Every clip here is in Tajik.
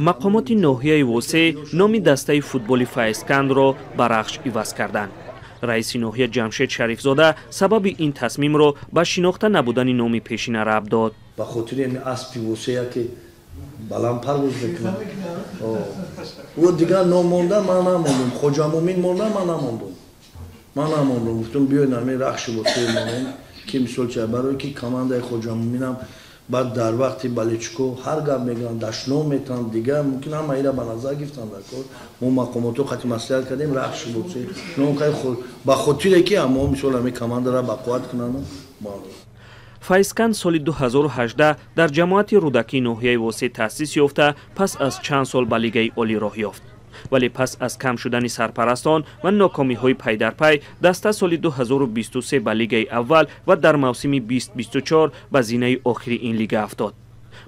мақомоти ноҳияи восе номи дастаи футболи Файзкандро ба Рахш иваз карданд. раиси ноҳия Ҷамшед Шарифзода сабаби ин тасмимро ба шинохта набудани номи пешина рабт дод. ба хотири аспи восея ки баланд парвоз мекунад. О дигар ном монда ман намондум. Хоҷамумин монда ман намондум. Гуфтум биёед ами Рахши восея монем ки мисол ча барои ки командаи Хоҷамуминам баъд дар вақти Баличко ҳар гап мегӯянд, дашном метаванд, дигар мумкин ҳама ира ба назар гирифтанд дар кор. Мо мақомото қати маслиҳат кардем Рахши восея. Ном кай ба хотире ки амо мисол ами командаро бақувват кунанд. Файзканд соли 2018 дар ҷамоати рӯдакии ноҳияи восе таъсис ёфта пас аз чанд сол ба лигаи олӣ роҳ ёфт. вале пас аз кам шудани сарпарастон ва нокомиҳои пайдарпай даста соли 2023 ба лигаи аввал ва дар мавсими 2024 ба зинаи охири ин лига афтод.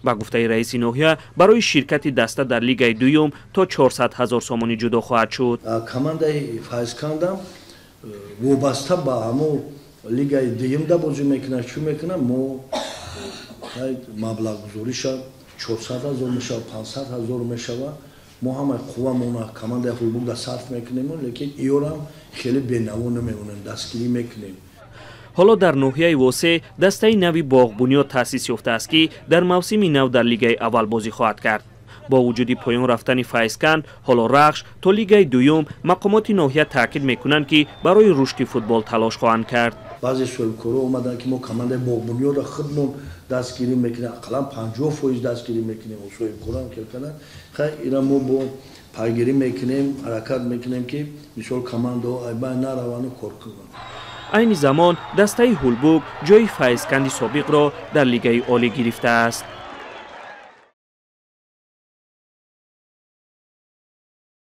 ба гуфтаи раиси ноҳия барои ширкати даста дар лигаи дуюм то 400 000 сомонӣ ҷудо хоҳад шуд. Командаи Файзкандам вобаста ба ҳамо лигаи дуюмда бозӣ мекунад, чӣ мекунад, мо маблағгузориша 400 000 мешавад, 500 000 мешавад. мо ҳама қуввамона командаи футболда сарф мекунем, лекин иёрам хеле бенаво намеонем, дастгирӣ мекунем. ҳоло дар ноҳияи восе дастаи нави боғбунёд таъсис ёфтааст ки дар мавсими нав дар лигаи аввал бозӣ хоҳад кард. бо вуҷуди поён рафтани Файзканд, ҳоло Рахш то лигаи дуюм мақомоти ноҳия таъкид мекунанд ки барои рушди футбол талош хоҳанд кард. баъзе соҳибкорҳо омаданд ки мо командаи боғбунёдро худмон дастгирӣ мекунем, ақаллан 50% дастгирӣ мекунем, соҳибкорам келкананд. хай ира мо бо пайгирӣ мекунем, ҳаракат мекунем ки мисол командаҳо айбай наравану кор кунанд. айни замон дастаи Ҳулбуг ҷои Файзканди собиқро дар лигаи олӣ гирифтааст.